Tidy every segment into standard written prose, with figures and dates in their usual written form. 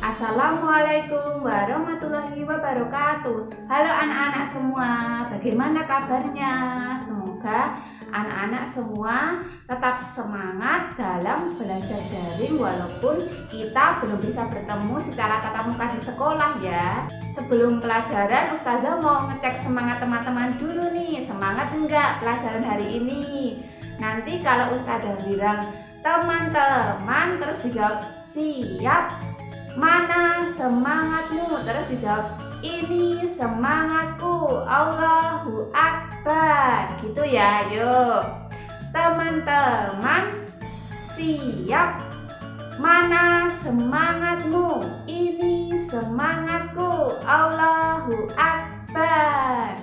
Assalamualaikum warahmatullahi wabarakatuh. Halo anak-anak semua, bagaimana kabarnya? Semoga anak-anak semua tetap semangat dalam belajar daring walaupun kita belum bisa bertemu secara tatap muka di sekolah ya. Sebelum pelajaran, Ustazah mau ngecek semangat teman-teman dulu nih. Semangat enggak pelajaran hari ini? Nanti kalau Ustazah bilang teman-teman terus dijawab siap. Mana semangatmu? Terus dijawab ini semangatku. Allahu Akbar. Gitu ya. Yuk teman-teman siap. Mana semangatmu? Ini semangatku. Allahu Akbar.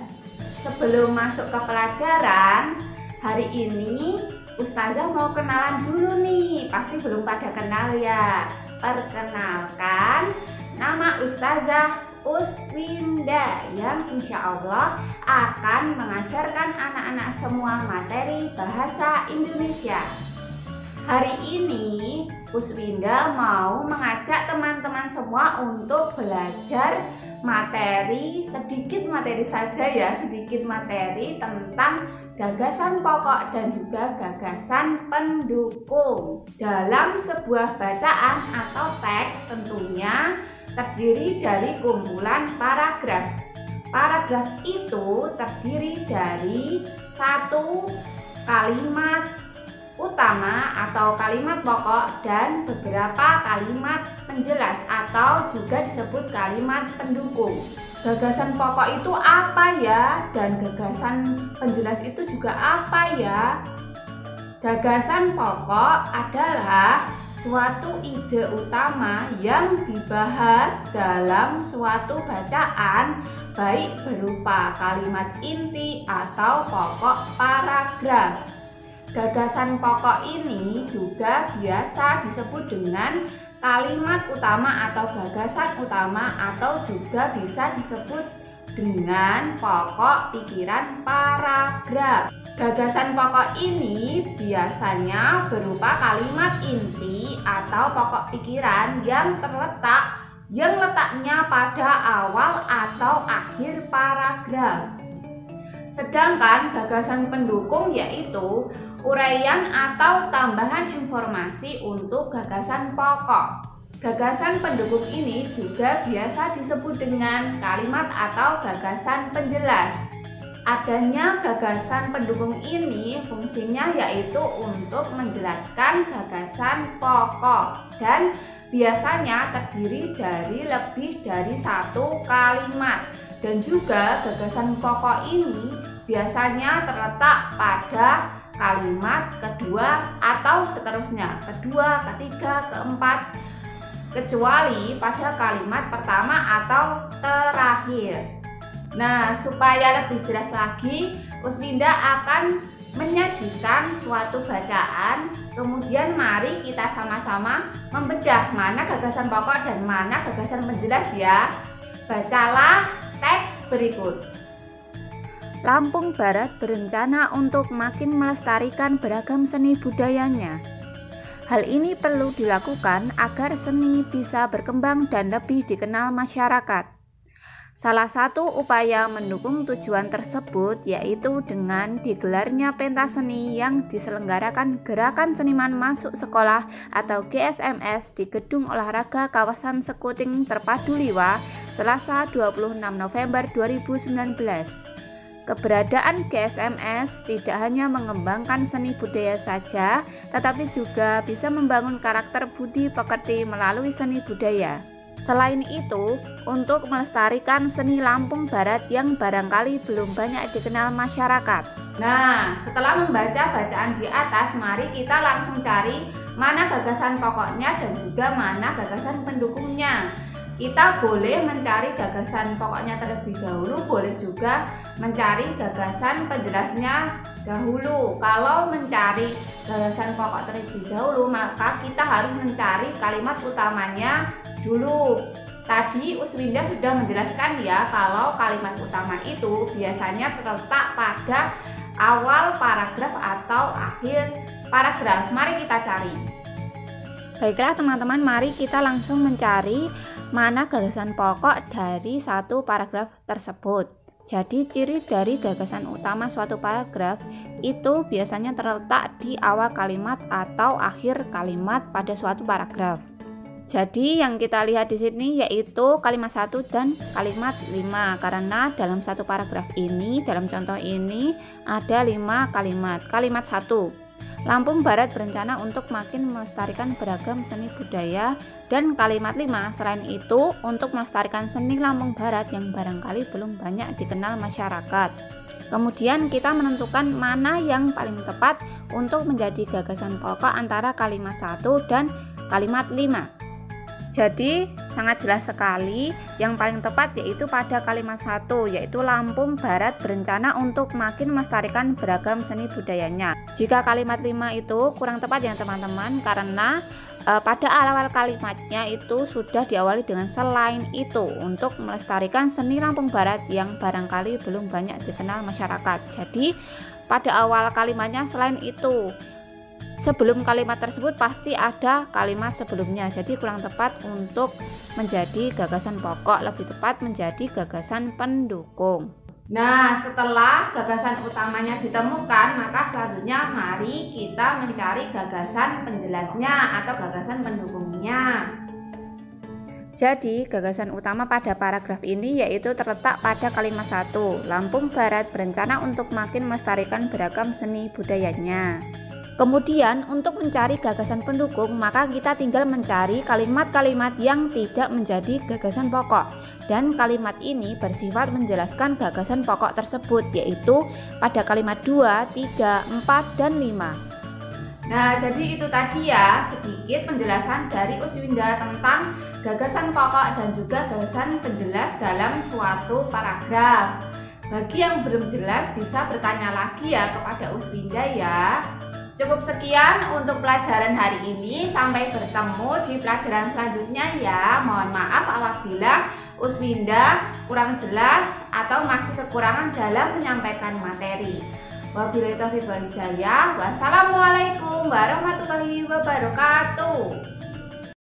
Sebelum masuk ke pelajaran hari ini, Ustazah mau kenalan dulu nih. Pasti belum pada kenal ya. Perkenalkan, nama Ustazah Uswinda yang insya Allah akan mengajarkan anak-anak semua materi bahasa Indonesia. Hari ini Uswinda mau mengajak teman-teman semua untuk belajar sedikit materi saja ya, sedikit materi tentang gagasan pokok dan juga gagasan pendukung. Dalam sebuah bacaan atau teks tentunya terdiri dari kumpulan paragraf. Paragraf itu terdiri dari satu kalimat utama atau kalimat pokok dan beberapa kalimat penjelas atau juga disebut kalimat pendukung. Gagasan pokok itu apa ya? Dan gagasan penjelas itu juga apa ya? Gagasan pokok adalah suatu ide utama yang dibahas dalam suatu bacaan, baik berupa kalimat inti atau pokok paragraf. Gagasan pokok ini juga biasa disebut dengan kalimat utama atau gagasan utama atau juga bisa disebut dengan pokok pikiran paragraf. Gagasan pokok ini biasanya berupa kalimat inti atau pokok pikiran yang letaknya pada awal atau akhir paragraf. Sedangkan gagasan pendukung yaitu uraian atau tambahan informasi untuk gagasan pokok. Gagasan pendukung ini juga biasa disebut dengan kalimat atau gagasan penjelas. Adanya gagasan pendukung ini fungsinya yaitu untuk menjelaskan gagasan pokok dan biasanya terdiri dari lebih dari satu kalimat. Dan juga gagasan pokok ini biasanya terletak pada kalimat kedua atau seterusnya, kedua, ketiga, keempat, kecuali pada kalimat pertama atau terakhir. Nah, supaya lebih jelas lagi, Uswinda akan menyajikan suatu bacaan. Kemudian mari kita sama-sama membedah mana gagasan pokok dan mana gagasan penjelas ya. Bacalah teks berikut. Lampung Barat berencana untuk makin melestarikan beragam seni budayanya. Hal ini perlu dilakukan agar seni bisa berkembang dan lebih dikenal masyarakat. Salah satu upaya mendukung tujuan tersebut yaitu dengan digelarnya pentas seni yang diselenggarakan Gerakan Seniman Masuk Sekolah atau GSMS di Gedung Olahraga Kawasan Sekuting Terpadu Liwa, Selasa 26 November 2019. Keberadaan GSMS tidak hanya mengembangkan seni budaya saja, tetapi juga bisa membangun karakter budi pekerti melalui seni budaya. Selain itu, untuk melestarikan seni Lampung Barat yang barangkali belum banyak dikenal masyarakat. Nah, setelah membaca bacaan di atas, mari kita langsung cari mana gagasan pokoknya dan juga mana gagasan pendukungnya. Kita boleh mencari gagasan pokoknya terlebih dahulu, boleh juga mencari gagasan penjelasnya dahulu. Kalau mencari gagasan pokok terlebih dahulu, maka kita harus mencari kalimat utamanya dulu. Tadi Uswinda sudah menjelaskan ya kalau kalimat utama itu biasanya terletak pada awal paragraf atau akhir paragraf. Mari kita cari. Baiklah teman-teman, mari kita langsung mencari mana gagasan pokok dari satu paragraf tersebut. Jadi ciri dari gagasan utama suatu paragraf itu biasanya terletak di awal kalimat atau akhir kalimat pada suatu paragraf. Jadi yang kita lihat di sini yaitu kalimat 1 dan kalimat 5, karena dalam satu paragraf ini, dalam contoh ini ada 5 kalimat. Kalimat 1, Lampung Barat berencana untuk makin melestarikan beragam seni budaya, dan kalimat 5 selain itu untuk melestarikan seni Lampung Barat yang barangkali belum banyak dikenal masyarakat. Kemudian kita menentukan mana yang paling tepat untuk menjadi gagasan pokok antara kalimat 1 dan kalimat 5. Jadi sangat jelas sekali yang paling tepat yaitu pada kalimat 1, yaitu Lampung Barat berencana untuk makin melestarikan beragam seni budayanya. Jika kalimat 5 itu kurang tepat ya teman-teman, karena pada awal kalimatnya itu sudah diawali dengan selain itu untuk melestarikan seni Lampung Barat yang barangkali belum banyak dikenal masyarakat. Jadi pada awal kalimatnya selain itu. Sebelum kalimat tersebut pasti ada kalimat sebelumnya, jadi kurang tepat untuk menjadi gagasan pokok, lebih tepat menjadi gagasan pendukung. Nah, setelah gagasan utamanya ditemukan, maka selanjutnya mari kita mencari gagasan penjelasnya atau gagasan pendukungnya. Jadi gagasan utama pada paragraf ini yaitu terletak pada kalimat 1, Lampung Barat berencana untuk makin melestarikan beragam seni budayanya. Kemudian untuk mencari gagasan pendukung, maka kita tinggal mencari kalimat-kalimat yang tidak menjadi gagasan pokok, dan kalimat ini bersifat menjelaskan gagasan pokok tersebut, yaitu pada kalimat 2, 3, 4, dan 5. Nah, jadi itu tadi ya sedikit penjelasan dari Uswinda tentang gagasan pokok dan juga gagasan penjelas dalam suatu paragraf. Bagi yang belum jelas bisa bertanya lagi ya kepada Uswinda ya. Cukup sekian untuk pelajaran hari ini, sampai bertemu di pelajaran selanjutnya ya. Mohon maaf apabila Uswinda kurang jelas atau masih kekurangan dalam menyampaikan materi. Wabillahi taufiq wal hidayah. Wassalamualaikum warahmatullahi wabarakatuh.